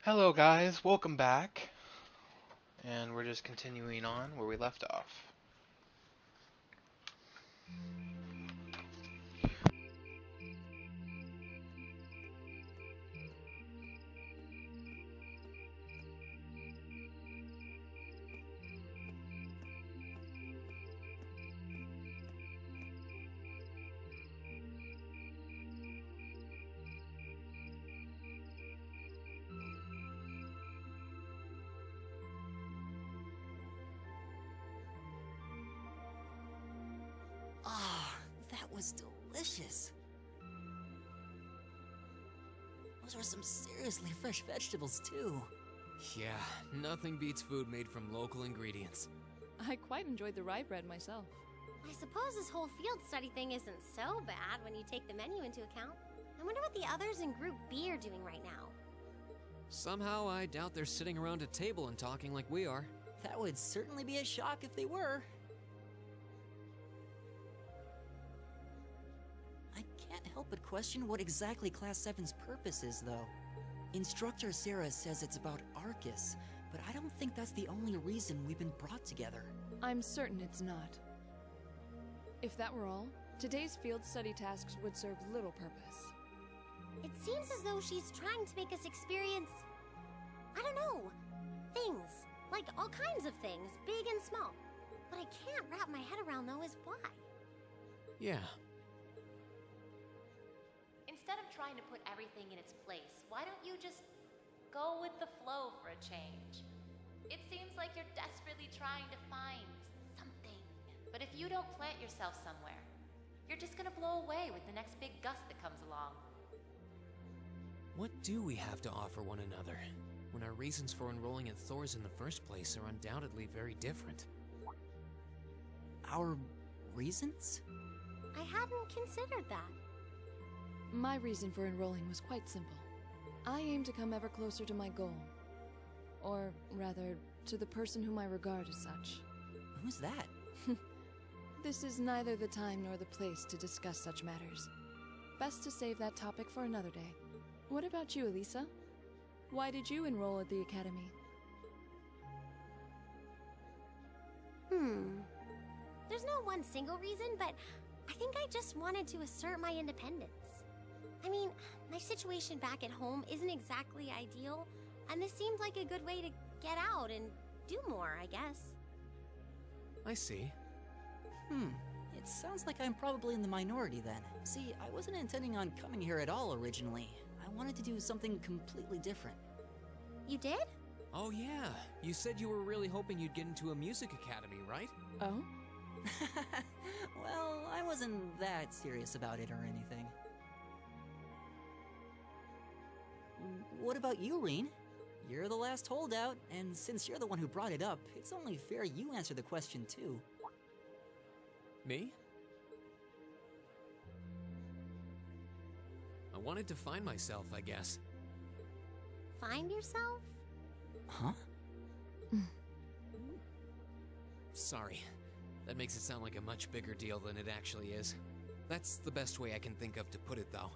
Hello, guys. Welcome back. And we're just continuing on where we left off. Ah, that was delicious. Those were some seriously fresh vegetables, too. Yeah, nothing beats food made from local ingredients. I quite enjoyed the rye bread myself. I suppose this whole field study thing isn't so bad when you take the menu into account. I wonder what the others in Group B are doing right now. Somehow, I doubt they're sitting around a table and talking like we are. That would certainly be a shock if they were. I can't help but question what exactly Class 7's purpose is, though. Instructor Sarah says it's about Arcus, but I don't think that's the only reason we've been brought together. I'm certain it's not. If that were all, today's field study tasks would serve little purpose. It seems as though she's trying to make us experience, I don't know, things. Like all kinds of things, big and small. What I can't wrap my head around, though, is why. Yeah. Instead of trying to put everything in its place, why don't you just go with the flow for a change? It seems like you're desperately trying to find something. But if you don't plant yourself somewhere, you're just gonna blow away with the next big gust that comes along. What do we have to offer one another, when our reasons for enrolling at Thor's in the first place are undoubtedly very different? Our reasons? I hadn't considered that. My reason for enrolling was quite simple. I aim to come ever closer to my goal. Or, rather, to the person whom I regard as such. Who's that? This is neither the time nor the place to discuss such matters. Best to save that topic for another day. What about you, Elisa? Why did you enroll at the academy? There's no one single reason, but I think I just wanted to assert my independence. I mean, my situation back at home isn't exactly ideal, and this seemed like a good way to get out and do more, I guess. I see. It sounds like I'm probably in the minority then. See, I wasn't intending on coming here at all originally. I wanted to do something completely different. You did? Oh yeah, you said you were really hoping you'd get into a music academy, right? Oh? Well, I wasn't that serious about it or anything. What about you, Reen? You're the last holdout, and since you're the one who brought it up, it's only fair you answer the question too. Me? I wanted to find myself, I guess. Find yourself? Huh? Sorry. That makes it sound like a much bigger deal than it actually is. That's the best way I can think of to put it, though.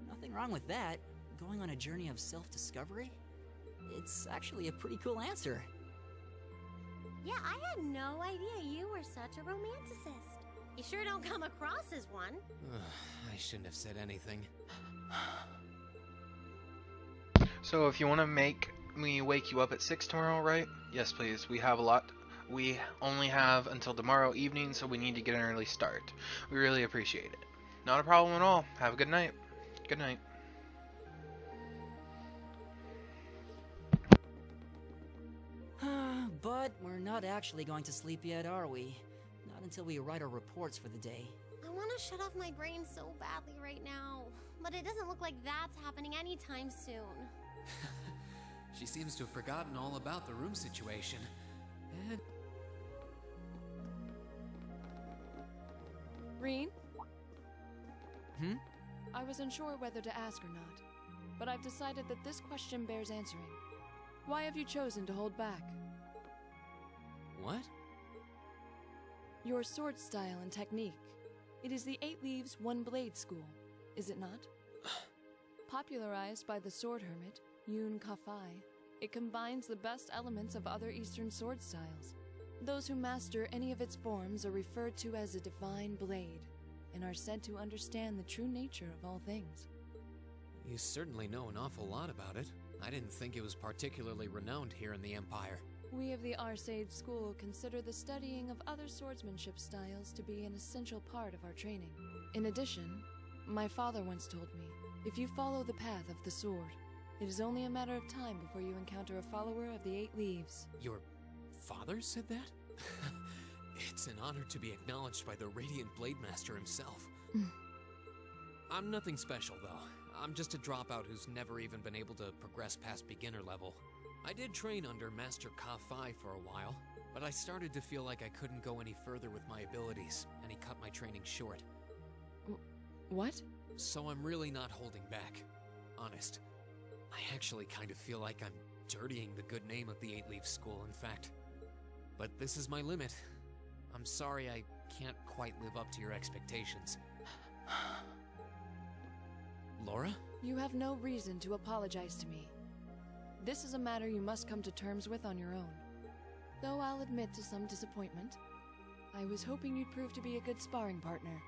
Nothing wrong with that. Going on a journey of self-discovery? It's actually a pretty cool answer. Yeah, I had no idea you were such a romanticist. You sure don't come across as one. I shouldn't have said anything. So if you want to make me wake you up at 6 tomorrow, right? Yes, please. We have a lot. We only have until tomorrow evening, so we need to get an early start. We really appreciate it. Not a problem at all. Have a good night. Good night. But we're not actually going to sleep yet, are we? Not until we write our reports for the day. I want to shut off my brain so badly right now, but it doesn't look like that's happening anytime soon. She seems to have forgotten all about the room situation. And Reen? Hmm? I was unsure whether to ask or not, but I've decided that this question bears answering. Why have you chosen to hold back? What? Your sword style and technique. It is the 8 Leaves, 1 Blade school, is it not? Popularized by the Sword Hermit, Yun Ka-Fai. It combines the best elements of other Eastern sword styles. Those who master any of its forms are referred to as a divine blade, and are said to understand the true nature of all things. You certainly know an awful lot about it. I didn't think it was particularly renowned here in the Empire. We of the Arseid School consider the studying of other swordsmanship styles to be an essential part of our training. In addition, my father once told me, if you follow the path of the sword, it is only a matter of time before you encounter a follower of the Eight Leaves. Your father said that? It's an honor to be acknowledged by the Radiant Blade Master himself. I'm nothing special, though. I'm just a dropout who's never even been able to progress past beginner level. I did train under Master Ka-Fai for a while, but I started to feel like I couldn't go any further with my abilities, and he cut my training short. What? So I'm really not holding back. Honest. I actually kind of feel like I'm dirtying the good name of the Eight Leaf School, in fact. But this is my limit. I'm sorry I can't quite live up to your expectations. Laura? You have no reason to apologize to me. This is a matter you must come to terms with on your own. Though I'll admit to some disappointment. I was hoping you'd prove to be a good sparring partner.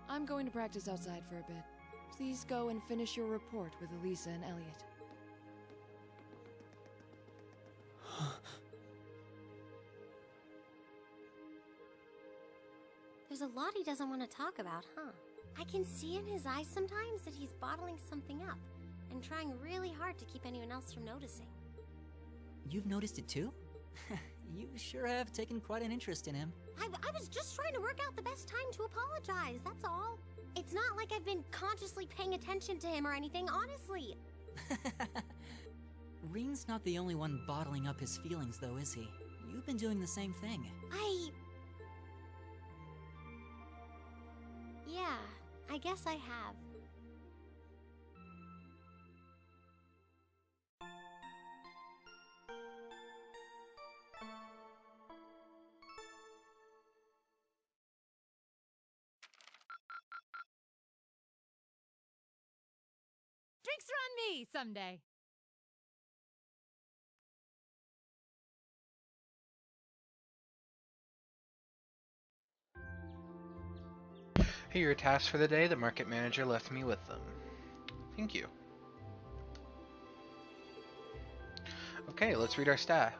I'm going to practice outside for a bit. Please go and finish your report with Elisa and Elliot. There's a lot he doesn't want to talk about, huh? I can see in his eyes sometimes that he's bottling something up and trying really hard to keep anyone else from noticing. You've noticed it too? You sure have taken quite an interest in him. I was just trying to work out the best time to apologize, that's all. It's not like I've been consciously paying attention to him or anything, honestly. Reen's not the only one bottling up his feelings, though, is he? You've been doing the same thing. Yeah, I guess I have. Drinks are on me someday. Here are your tasks for the day. The market manager left me with them. Thank you. Okay, let's read our stat.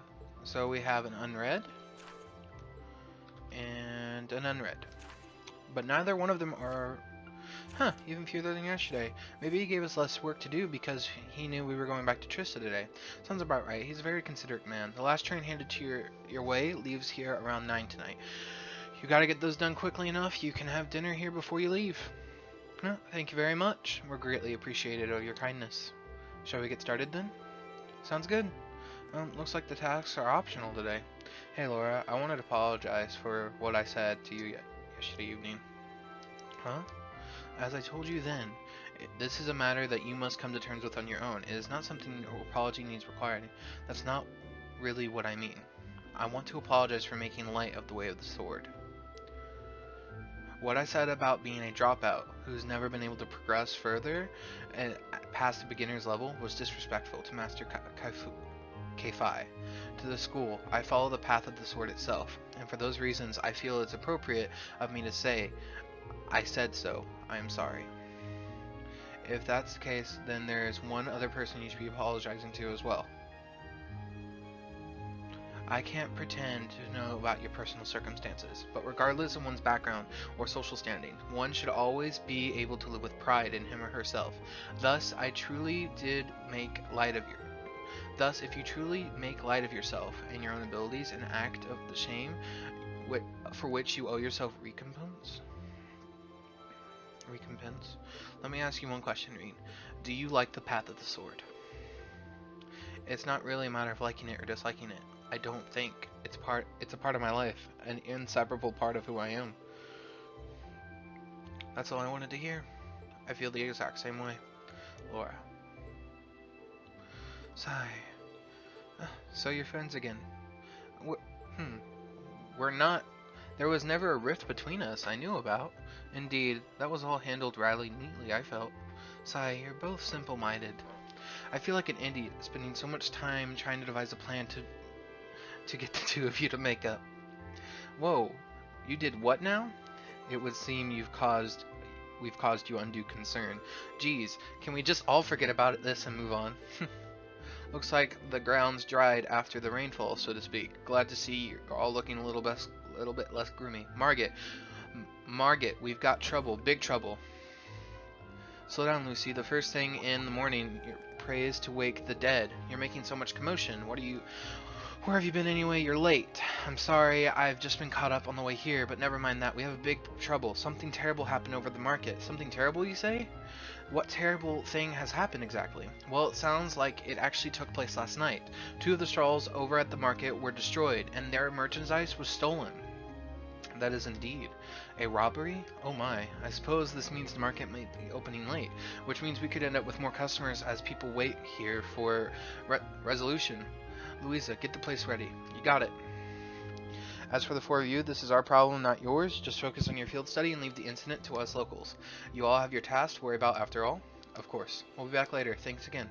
So we have an unread and an unread. But neither one of them are... even fewer than yesterday. Maybe he gave us less work to do because he knew we were going back to Trista today. Sounds about right. He's a very considerate man. The last train handed to your way leaves here around 9 tonight. You gotta get those done quickly enough. You can have dinner here before you leave. Thank you very much. We're greatly appreciative of your kindness. Shall we get started then? Sounds good. Looks like the tasks are optional today. Hey Laura, I wanted to apologize for what I said to you yesterday evening. Huh? As I told you then, this is a matter that you must come to terms with on your own. It is not something an apology needs required. That's not really what I mean. I want to apologize for making light of the way of the sword. What I said about being a dropout who's never been able to progress further and past the beginner's level was disrespectful to Master Ka-Fai. To the school, I follow the path of the sword itself, and for those reasons I feel it's appropriate of me to say, I said so, I am sorry. If that's the case, then there is one other person you should be apologizing to as well. I can't pretend to know about your personal circumstances, but regardless of one's background or social standing, one should always be able to live with pride in him or herself. Thus, if you truly make light of yourself and your own abilities, an act of the shame for which you owe yourself recompense? Let me ask you one question, Reen. Do you like the path of the sword? It's not really a matter of liking it or disliking it. I don't think it's a part of my life, an inseparable part of who I am. That's all I wanted to hear. I feel the exact same way. Laura. Sigh. So you're friends again. We're not. There was never a rift between us I knew about. Indeed, that was all handled rather neatly, I felt. Sigh, you're both simple-minded. I feel like an idiot spending so much time trying to devise a plan to get the two of you to make up. Whoa, you did what now? It would seem we've caused you undue concern. Geez, can we just all forget about this and move on? Looks like the ground's dried after the rainfall, so to speak. Glad to see you're all looking a little bit less gloomy. Margit, we've got trouble, big trouble. Slow down, Lucy. The first thing in the morning, your prey is to wake the dead. You're making so much commotion. Where have you been anyway? You're late. I'm sorry, I've just been caught up on the way here, but never mind that. We have a big trouble. Something terrible happened over the market. Something terrible, you say? What terrible thing has happened exactly? Well, it sounds like it actually took place last night. 2 of the stalls over at the market were destroyed, and their merchandise was stolen. That is indeed a robbery? Oh my, I suppose this means the market might be opening late, which means we could end up with more customers as people wait here for resolution. Louisa, get the place ready. You got it. As for the 4 of you, this is our problem, not yours. Just focus on your field study and leave the incident to us locals. You all have your tasks to worry about after all. Of course. We'll be back later. Thanks again.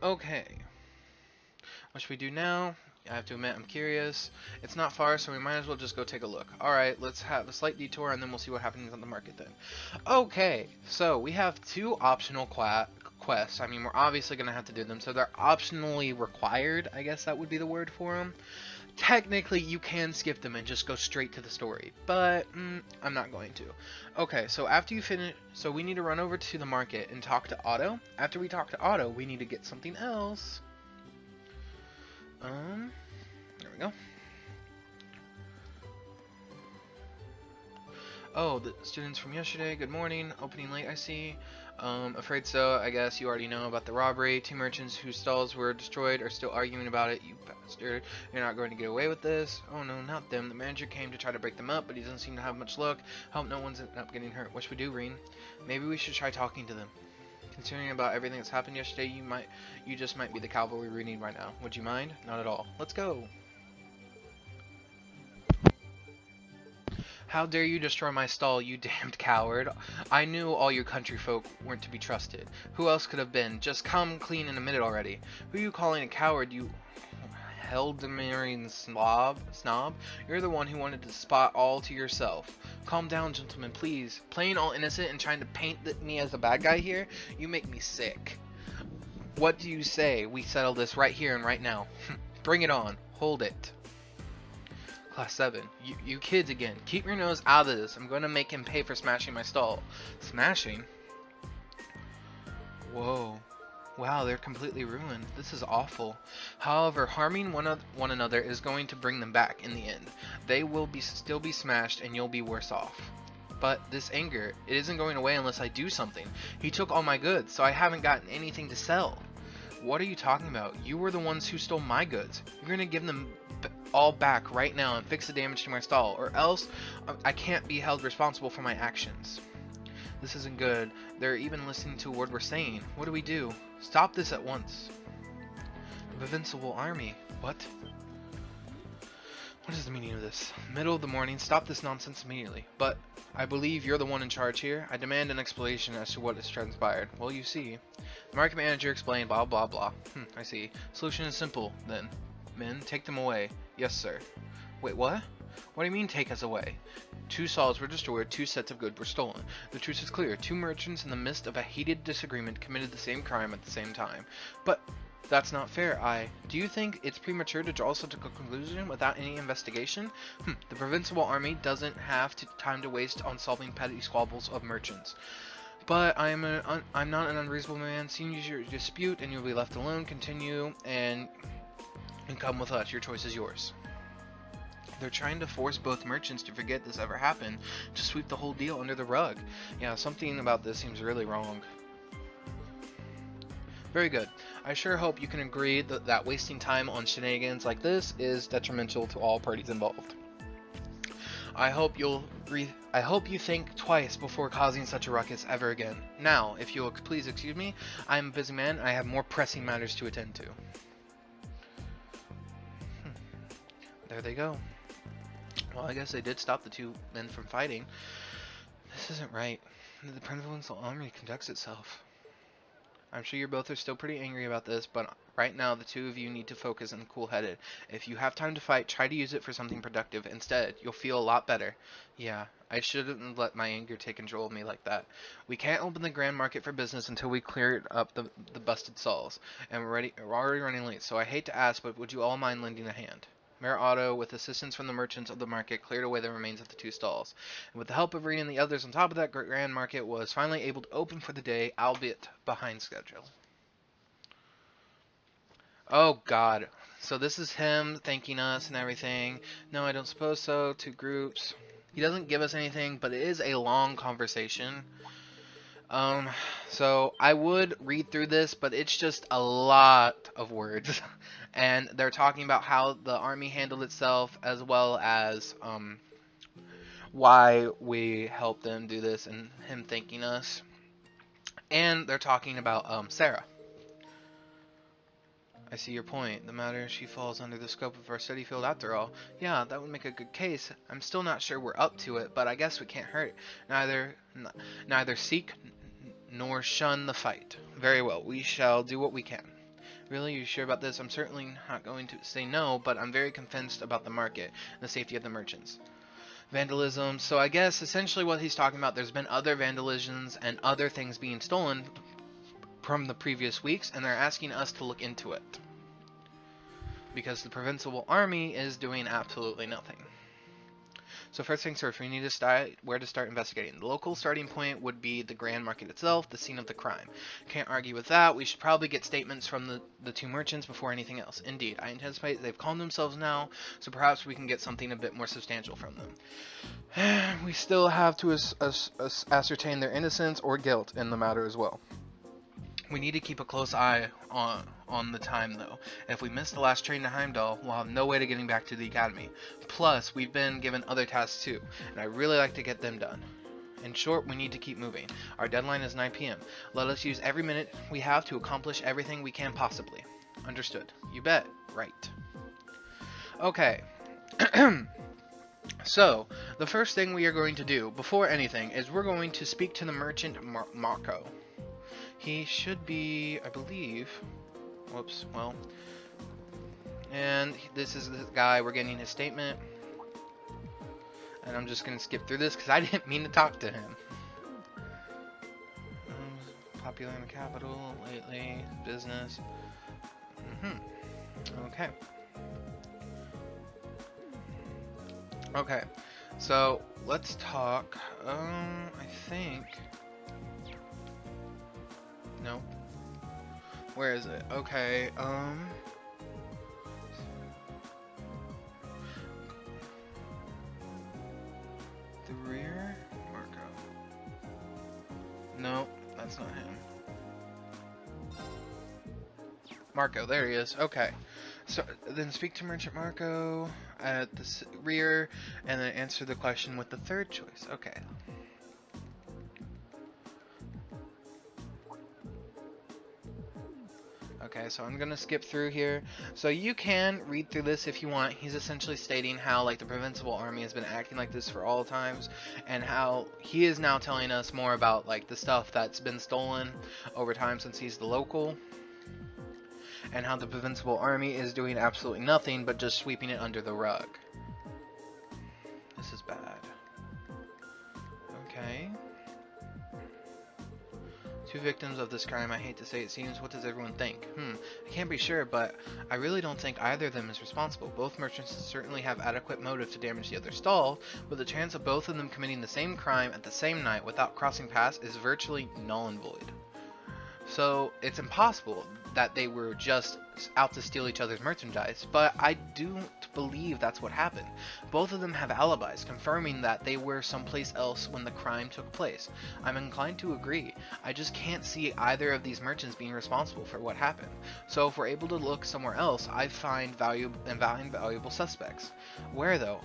Okay. What should we do now? I have to admit, I'm curious. It's not far, so we might as well just go take a look. Alright, let's have a slight detour, and then we'll see what happens on the market then. Okay, so we have 2 optional quests. I mean, we're obviously going to have to do them, so they're optionally required. I guess that would be the word for them. Technically, you can skip them and just go straight to the story, but I'm not going to. Okay, so after you finish, so we need to run over to the market and talk to Otto. After we talk to Otto, we need to get something else. There we go. Oh, the students from yesterday, good morning. Opening late, I see. Afraid so. I guess you already know about the robbery. 2 merchants whose stalls were destroyed are still arguing about it. You bastard. You're not going to get away with this. Oh no, not them. The manager came to try to break them up, but he doesn't seem to have much luck. Hope no one's ended up getting hurt. What should we do, Reen? Maybe we should try talking to them. Considering about everything that's happened yesterday, you just might be the cavalry we need right now. Would you mind? Not at all. Let's go. How dare you destroy my stall, you damned coward. I knew all you country folk weren't to be trusted. Who else could have been? Just come clean in a minute already. Who are you calling a coward, you Heldemarian snob? You're the one who wanted to spot all to yourself. Calm down, gentlemen, please. Playing all innocent and trying to paint me as a bad guy here? You make me sick. What do you say we settle this right here and right now? Bring it on. Hold it. Class 7. You kids again. Keep your nose out of this. I'm going to make him pay for smashing my stall. Smashing? Whoa. Wow, they're completely ruined. This is awful. However, harming one another is going to bring them back in the end. They will still be smashed and you'll be worse off. But this anger, it isn't going away unless I do something. He took all my goods, so I haven't gotten anything to sell. What are you talking about? You were the ones who stole my goods. You're going to give them all back right now and fix the damage to my stall, or else I can't be held responsible for my actions. This isn't good. They're even listening to a word we're saying. What do we do? Stop this at once. The Invincible Army. What? What is the meaning of this? Middle of the morning. Stop this nonsense immediately. But I believe you're the one in charge here. I demand an explanation as to what has transpired. Well, you see. The market manager explained blah blah blah. I see. Solution is simple then. Men, take them away. Yes, sir. Wait, what? What do you mean take us away? 2 stalls were destroyed, 2 sets of goods were stolen. The truth is clear. 2 merchants in the midst of a heated disagreement committed the same crime at the same time. But that's not fair. Do you think it's premature to draw such a conclusion without any investigation? The Provincial Army doesn't have time to waste on solving petty squabbles of merchants. But I'm not an unreasonable man. Seeing your dispute and you'll be left alone. Continue and come with us. Your choice is yours. They're trying to force both merchants to forget this ever happened, to sweep the whole deal under the rug. Yeah, something about this seems really wrong. Very good. I sure hope you can agree that wasting time on shenanigans like this is detrimental to all parties involved. I hope you think twice before causing such a ruckus ever again. Now, if you'll please excuse me, I'm a busy man and I have more pressing matters to attend to. There they go. Well, I guess they did stop the 2 men from fighting. This isn't right. The Provincial Army conducts itself. I'm sure you both are still pretty angry about this, but right now the two of you need to focus and cool-headed. If you have time to fight, try to use it for something productive. Instead, you'll feel a lot better. Yeah, I shouldn't let my anger take control of me like that. We can't open the Grand Market for business until we cleared up the busted stalls, and we're already running late, so I hate to ask, but would you all mind lending a hand? Mayor Otto, with assistance from the merchants of the market, cleared away the remains of the two stalls. And with the help of Rhea and the others on top of that, Grand Market was finally able to open for the day, albeit behind schedule. Oh god. So this is him thanking us and everything. No, I don't suppose so. 2 groups. He doesn't give us anything, but it is a long conversation. So I would read through this, but it's just a lot of words. And they're talking about how the army handled itself, as well as why we helped them do this, and him thanking us. And they're talking about Sarah. I see your point. The matter, she falls under the scope of our study field after all. Yeah, that would make a good case. I'm still not sure we're up to it, but I guess we can't hurt. Neither seek nor shun the fight. Very well, we shall do what we can. Really, you sure about this? I'm certainly not going to say no, but I'm very convinced about the market and the safety of the merchants. Vandalism. So I guess essentially what he's talking about, there's been other vandalisms and other things being stolen from the previous weeks, and they're asking us to look into it. Because the Provincial Army is doing absolutely nothing. So first things first, we need to decide where to start investigating. The local starting point would be the Grand Market itself, the scene of the crime. Can't argue with that. We should probably get statements from the 2 merchants before anything else. Indeed, I anticipate they've calmed themselves now, so perhaps we can get something a bit more substantial from them. We still have to ascertain their innocence or guilt in the matter as well. We need to keep a close eye on the time, though. If we miss the last train to Heimdall, we'll have no way to getting back to the academy. Plus, we've been given other tasks too, and I'd really like to get them done. In short, we need to keep moving. Our deadline is 9 p.m. Let us use every minute we have to accomplish everything we can possibly. Understood. You bet. Right. Okay. So, the first thing we are going to do, before anything, is we're going to speak to the merchant Marco. He should be, I believe, whoops, well, and this is the guy, we're getting his statement, and I'm just going to skip through this because I didn't mean to talk to him. Popular in the capital, lately, business, okay. Okay, so, let's talk, I think... Nope. Where is it? Okay, the rear? Marco. Nope, that's not him. Marco, there he is. Okay. So, then speak to Merchant Marco at the rear, and then answer the question with the 3rd choice. Okay. Okay, so I'm gonna skip through here. So you can read through this if you want. He's essentially stating how like the Provincial Army has been acting like this for all times, and how he is now telling us more about like the stuff that's been stolen over time since he's the local, and how the Provincial Army is doing absolutely nothing but just sweeping it under the rug. This is bad. Okay. 2 victims of this crime, I hate to say it seems. What does everyone think? I can't be sure, but I really don't think either of them is responsible. Both merchants certainly have adequate motive to damage the other stall, but the chance of both of them committing the same crime at the same night without crossing paths is virtually null and void. So it's impossible that they were just out to steal each other's merchandise, but I don't believe that's what happened. Both of them have alibis confirming that they were someplace else when the crime took place. I'm inclined to agree. I just can't see either of these merchants being responsible for what happened. So if we're able to look somewhere else, I find valuable suspects. Where though?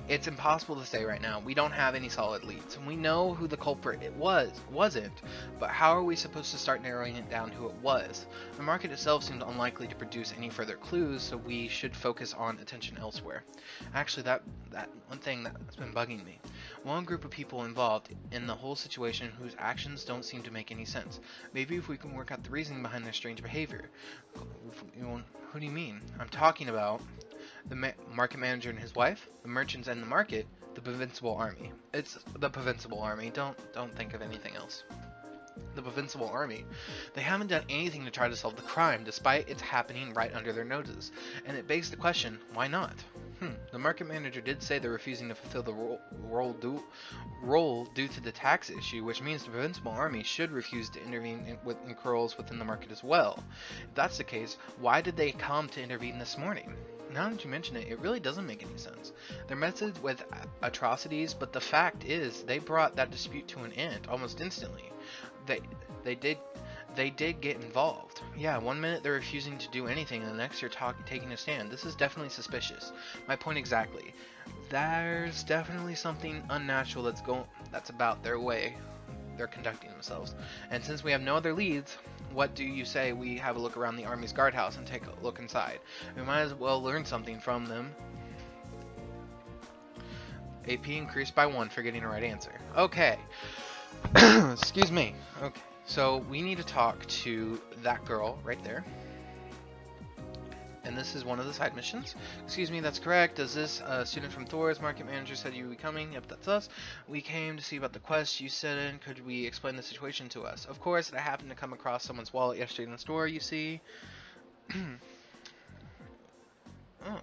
It's impossible to say right now. We don't have any solid leads, and we know who the culprit wasn't, but how are we supposed to start narrowing it down who it was? The market itself seemed unlikely to produce any further clues, so we should focus on attention elsewhere. Actually, that one thing that's been bugging me. One group of people involved in the whole situation whose actions don't seem to make any sense. Maybe if we can work out the reasoning behind their strange behavior. Who do you mean? I'm talking about the market manager and his wife, the merchants and the market, the Provincial Army. It's the Provincial Army. Don't think of anything else. The Provincial Army. They haven't done anything to try to solve the crime, despite it's happening right under their noses. And it begs the question, why not? The market manager did say they're refusing to fulfill the role due to the tax issue, which means the Provincial Army should refuse to intervene in quarrels within the market as well. If that's the case, why did they come to intervene this morning? Now that you mention it, it really doesn't make any sense. They're methods with atrocities, but the fact is they brought that dispute to an end almost instantly. They did get involved. Yeah, one minute they're refusing to do anything, and the next you're taking a stand. This is definitely suspicious. My point exactly. There's definitely something unnatural that's about their way they're conducting themselves. And since we have no other leads, what do you say we have a look around the Army's guardhouse and take a look inside? We might as well learn something from them. AP increased by 1 for getting the right answer. Okay. Excuse me. Okay. So we need to talk to that girl right there. And this is one of the side missions. Excuse me, that's correct. Is this a student from Thor's? Market manager said you would be coming. Yep, that's us. We came to see about the quest you sent in. Could we explain the situation to us? Of course, I happened to come across someone's wallet yesterday in the store, you see. Oh,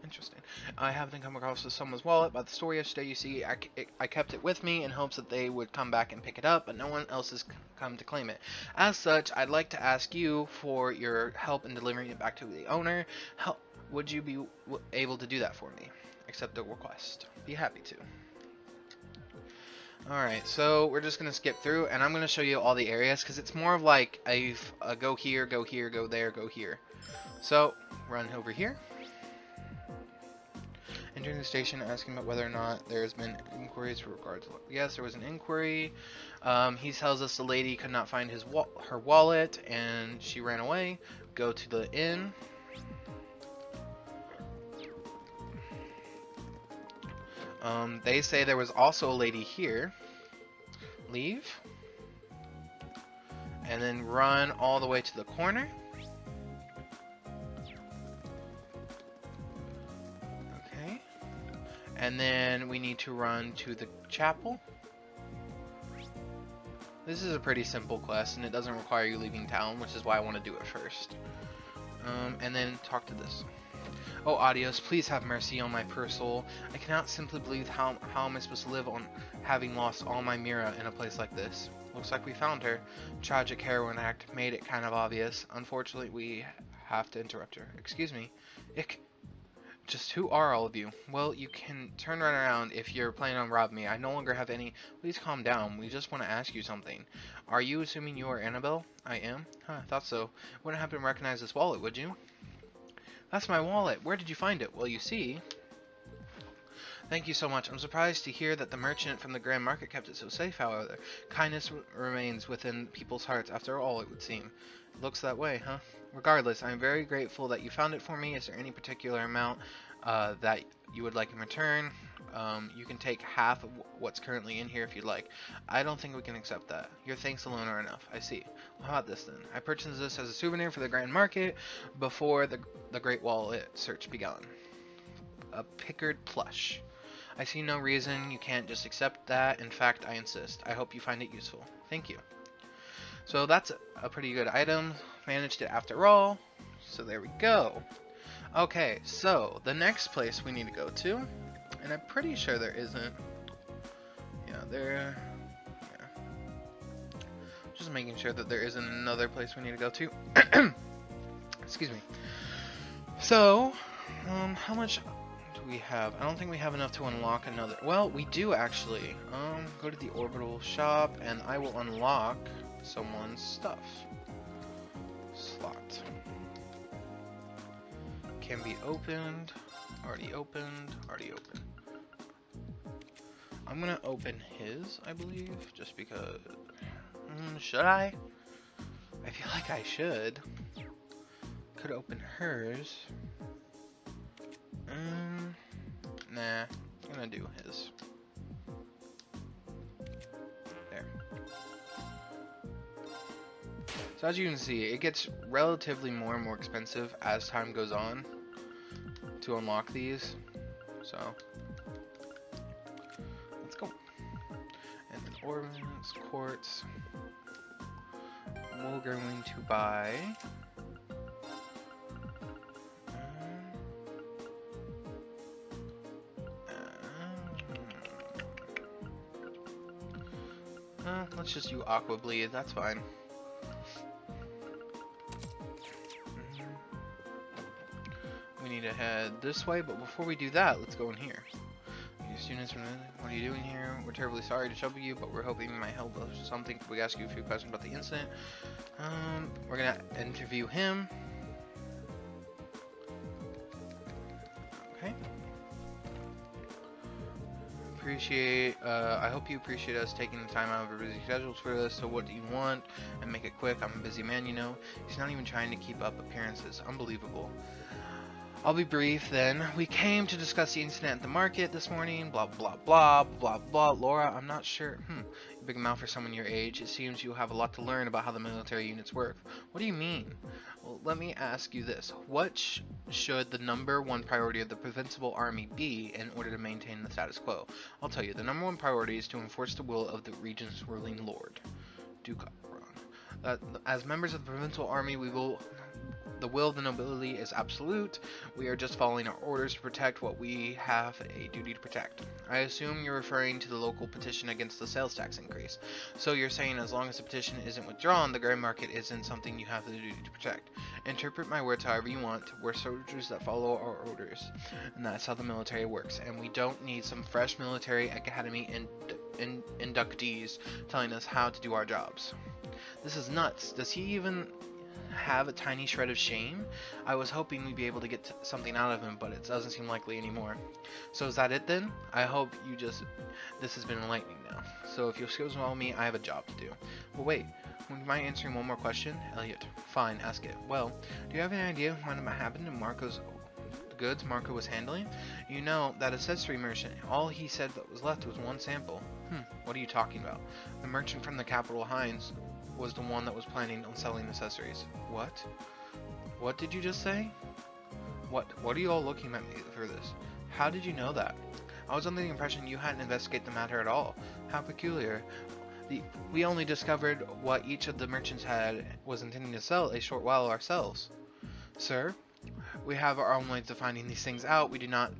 interesting. I happened to come across someone's wallet by the store yesterday, you see. I kept it with me in hopes that they would come back and pick it up, but no one else has come to claim it. As such, I'd like to ask you for your help in delivering it back to the owner. Would you be able to do that for me? Accept the request. Be happy to. Alright, so we're just going to skip through, and I'm going to show you all the areas, because it's more of like a go here, go here, go there, go here. So, run over here. Entering the station, asking about whether or not there's been inquiries with regards to... Yes, there was an inquiry. He tells us the lady could not find her wallet, and she ran away. Go to the inn. They say there was also a lady here. Leave. And then run all the way to the corner. Okay. And then we need to run to the chapel. This is a pretty simple quest, and it doesn't require you leaving town, which is why I want to do it first. And then talk to this. Oh, Adios, please have mercy on my poor soul. I cannot simply believe how am I supposed to live on having lost all my Mira in a place like this. Looks like we found her. Tragic heroin act made it kind of obvious. Unfortunately, we have to interrupt her. Excuse me. Just who are all of you? Well, you can turn right around if you're planning on robbing me. I no longer have any... Please calm down. We just want to ask you something. Are you assuming you are Annabelle? I am? Huh, I thought so. Wouldn't happen to recognize this wallet, would you? That's my wallet. Where did you find it? Well, you see... Thank you so much. I'm surprised to hear that the merchant from the Grand Market kept it so safe, however. Kindness remains within people's hearts, after all, it would seem. Looks that way, huh? Regardless, I'm very grateful that you found it for me. Is there any particular amount that you would like in return? You can take half of what's currently in here if you'd like. I don't think we can accept that. Your thanks alone are enough. I see. Well, how about this then? I purchased this as a souvenir for the Grand Market before the Great Wallet search began. A Pickard plush. I see no reason you can't just accept that. In fact, I insist. I hope you find it useful. Thank you. So that's a pretty good item. Managed it after all. So there we go. Okay, so the next place we need to go to, and I'm pretty sure there isn't. Yeah. Just making sure that there isn't another place we need to go to. Excuse me. So, how much do we have? I don't think we have enough to unlock another. Well, we do actually. Go to the orbital shop, and I will unlock someone's stuff. Slot. Can be opened. Already opened. Already opened. I'm gonna open his, I believe, just because. Should I? I feel like I should. Could open hers. Nah, I'm gonna do his. There. So as you can see, it gets relatively more and more expensive as time goes on to unlock these. So let's go. And then ornaments, quartz. We're going to buy. Let's just do aqua bleed. That's fine. We need to head this way, but before we do that, let's go in here. You students, what are you doing here? We're terribly sorry to trouble you, but we're hoping you might help us with something. We ask you a few questions about the incident. We're gonna interview him. Okay. I hope you appreciate us taking the time out of our busy schedules for this. So what do you want? And make it quick. I'm a busy man, you know. He's not even trying to keep up appearances. Unbelievable. I'll be brief then. We came to discuss the incident at the market this morning. Blah, blah, blah, blah, blah. Laura, I'm not sure. Big mouth for someone your age. It seems you have a lot to learn about how the military units work. What do you mean? Well, let me ask you this. What should the number 1 priority of the Provincial Army be in order to maintain the status quo? I'll tell you. The number 1 priority is to enforce the will of the region's ruling lord, Duke Ron. As members of the Provincial Army, the will of the nobility is absolute. We are just following our orders to protect what we have a duty to protect. I assume you're referring to the local petition against the sales tax increase. So you're saying as long as the petition isn't withdrawn, the gray market isn't something you have the duty to protect. Interpret my words however you want. We're soldiers that follow our orders. And that's how the military works. And we don't need some fresh military academy inductees telling us how to do our jobs. This is nuts. Does he even have a tiny shred of shame? I was hoping we'd be able to get something out of him, but it doesn't seem likely anymore. So is that it then? I hope this has been enlightening now. So if you'll excuse me, I have a job to do. Well, wait, would you mind answering one more question? Elliot, fine, ask it. Well, do you have any idea what happened to Marco's goods Marco was handling? You know, that accessory merchant, all he said that was left was 1 sample. What are you talking about? The merchant from the capital, Hines, was the one that was planning on selling accessories. What? What did you just say? What are you all looking at me for this? How did you know that? I was under the impression you hadn't investigated the matter at all. How peculiar. We only discovered what each of the merchants was intending to sell a short while ourselves. Sir, we have our own ways of finding these things out. We do not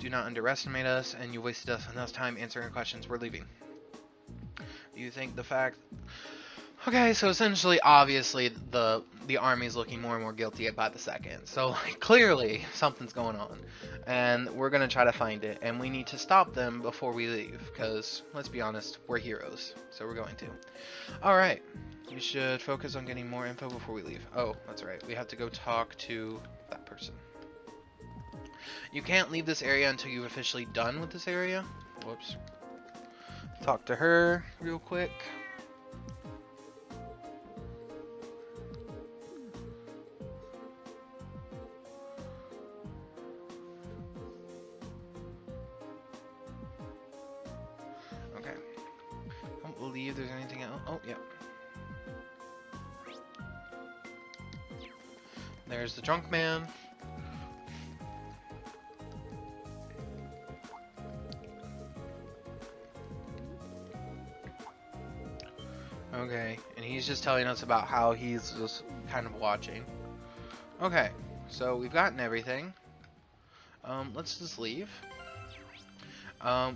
underestimate us, and you wasted us enough time answering questions. We're leaving. Do you think the fact... Okay, so essentially, obviously, the army's looking more and more guilty by the second. So, clearly, something's going on. And we're going to try to find it. And we need to stop them before we leave. Because, let's be honest, we're heroes. So we're going to. Alright. We should focus on getting more info before we leave. Oh, that's right. We have to go talk to that person. You can't leave this area until you've officially done with this area. Whoops. Talk to her real quick. Believe there's anything else. Oh, yeah. There's the drunk man. Okay, and he's just telling us about how he's just kind of watching. Okay, so we've gotten everything. Let's just leave.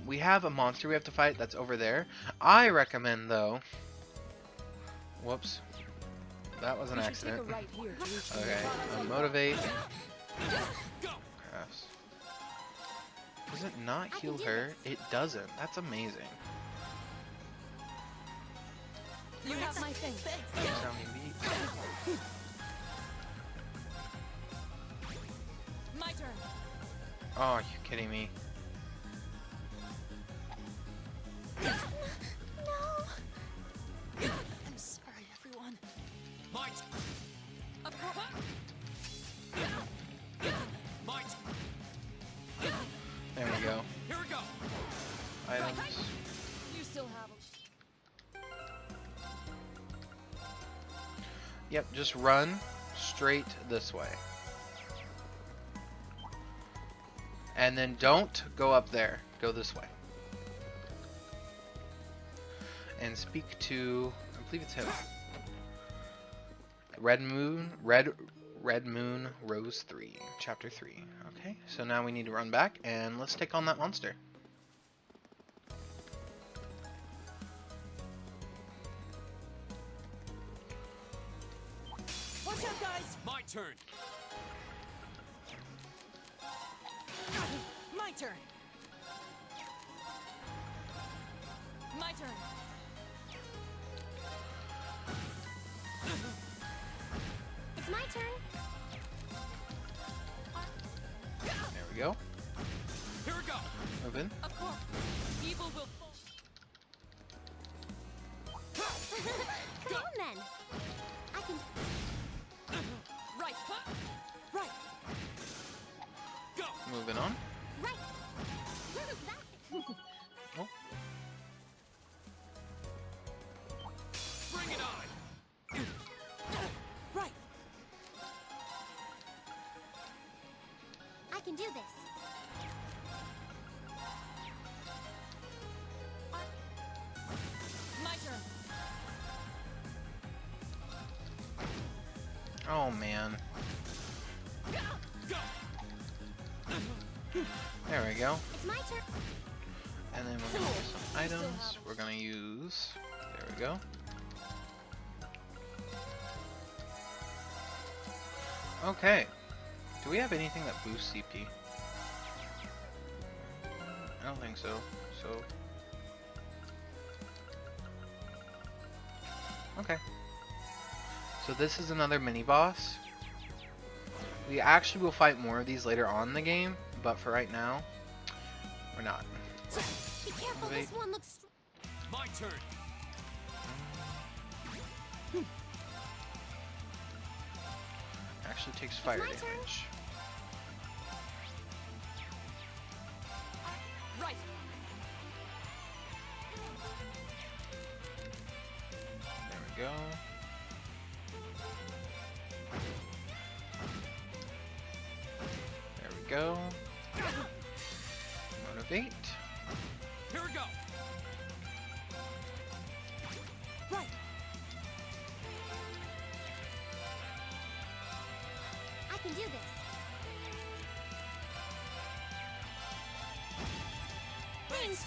We have a monster we have to fight that's over there. I recommend, though... Whoops. That was an accident. Okay, motivate. Yes. Does it not heal her? It doesn't. That's amazing. You have my thing. My turn. Oh, are you kidding me? No. I'm sorry, everyone. Might! Of course. Might! There we go. Here we go! Items. You still have 'em. Yep, just run straight this way. And then don't go up there. Go this way. And speak to, I believe it's him. Red Moon Rose 3, Chapter 3. Okay, so now we need to run back and let's take on that monster. Watch out, guys! My turn! My turn! My turn. It's my turn. There we go. Here we go! Move in. Of course. Evil will fall. Come on then. I can. Right. Right! Go! Moving on. Right. Oh, Bring it on! Right! I can do this. My turn. oh man. Go! There we go. It's my turn. And then we're gonna use some items. We're gonna use. There we go. Okay. Do we have anything that boosts CP? I don't think so. So. Okay. So this is another mini boss. We actually will fight more of these later on in the game, but for right now, we're not. Be careful. Wait. This one looks. My turn! Actually takes fire my turn. damage. Right. There we go. There we go. Motivate. Here we go! Right! I can do this. Thanks.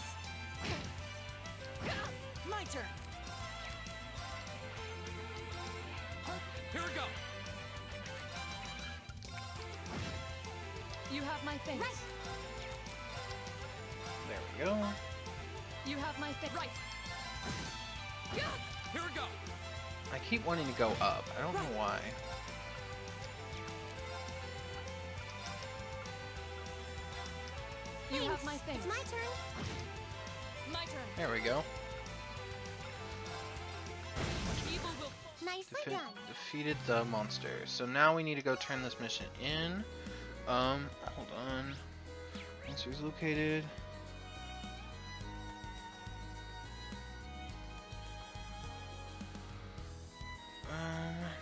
My turn! Here we go! You have my face. Right. There we go. You have my face. Right. Here we go! I keep wanting to go up. I don't know why. You have my face. It's my turn. My turn. There we go. Evil will fall. Nicely done. Defeated the monster. So now we need to go turn this mission in. Hold on. Monster is located.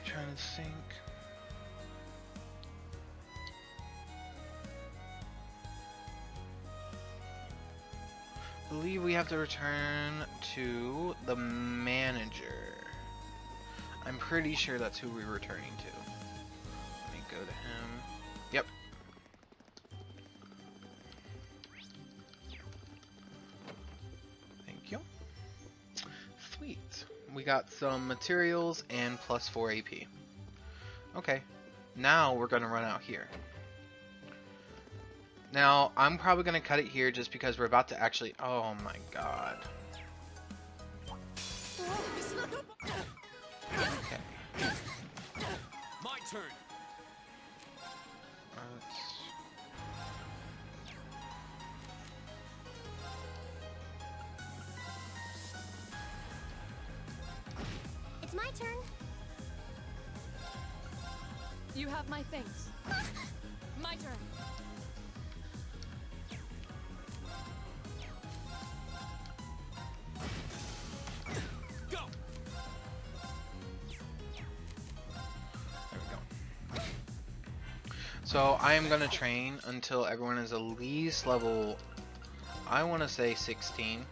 Trying to think. I believe we have to return to the manager. I'm pretty sure that's who we're returning to. Let me go to him. Yep. Thank you. Sweet. We got some materials and plus 4 AP. Okay. Now we're going to run out here. Now, I'm probably going to cut it here just because we're about to actually... Oh my god. Okay. My turn! turn. You have my things. My turn. Go! There we go. So I am gonna train until everyone is at least level, I want to say 16.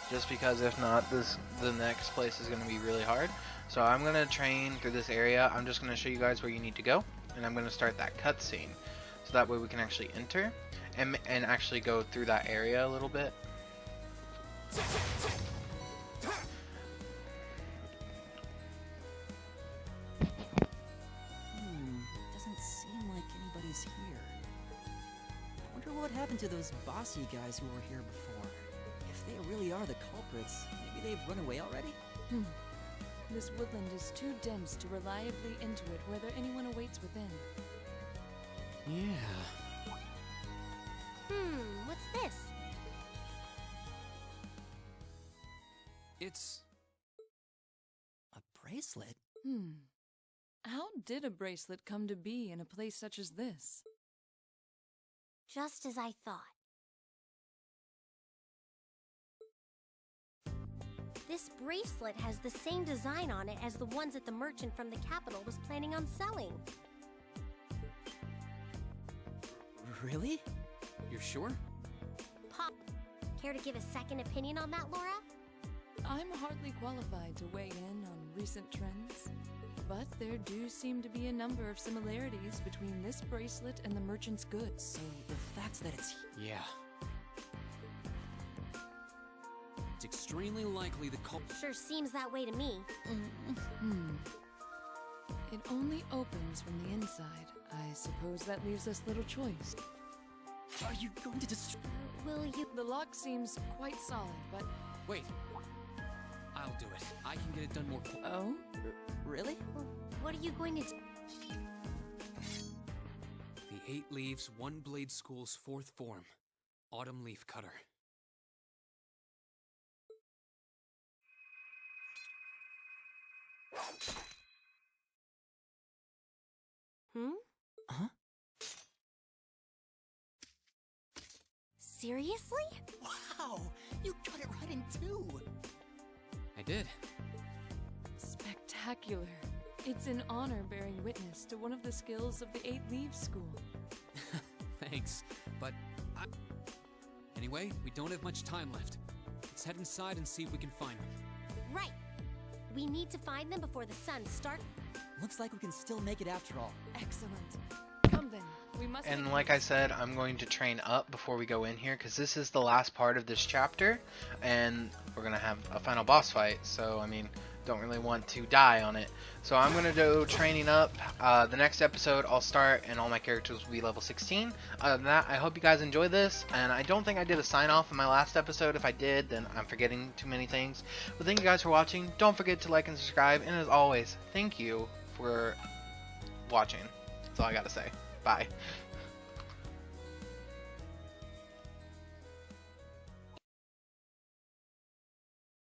Just because if not, the next place is gonna be really hard. So I'm gonna train through this area. I'm just gonna show you guys where you need to go, and I'm gonna start that cutscene, so that way we can actually enter and actually go through that area a little bit. Doesn't seem like anybody's here. I wonder what happened to those bossy guys who were here before. If they really are the culprits, maybe they've run away already? This woodland is too dense to reliably intuit whether anyone awaits within. Yeah. What's this? It's... A bracelet? How did a bracelet come to be in a place such as this? Just as I thought. This bracelet has the same design on it as the ones that the merchant from the capital was planning on selling. Really? You're sure? Pop, care to give a second opinion on that, Laura? I'm hardly qualified to weigh in on recent trends, but there do seem to be a number of similarities between this bracelet and the merchant's goods. So the fact that it's... Yeah. It's extremely likely the Sure seems that way to me. It only opens from the inside. I suppose that leaves us little choice. Are you going to destroy... Will you... The lock seems quite solid, but... Wait. I'll do it. I can get it done more quickly. Oh? Really? What are you going to do? The 8 Leaves, 1 Blade School's 4th form. Autumn Leaf Cutter. Huh? Seriously? Wow! You got it right in 2! I did. Spectacular. It's an honor bearing witness to one of the skills of the 8 Leaves School. Thanks, but Anyway, we don't have much time left. Let's head inside and see if we can find them. Right. We need to find them before the sun starts. Looks like we can still make it after all. Excellent. Come then. We must... And like I said, I'm going to train up before we go in here, because this is the last part of this chapter, and we're going to have a final boss fight, so I mean, don't really want to die on it. So I'm going to do training up. The next episode I'll start, and all my characters will be level 16. Other than that, I hope you guys enjoy this, and I don't think I did a sign off in my last episode. If I did, then I'm forgetting too many things. But thank you guys for watching. Don't forget to like and subscribe, and as always, thank you for watching. That's all I got to say. Bye.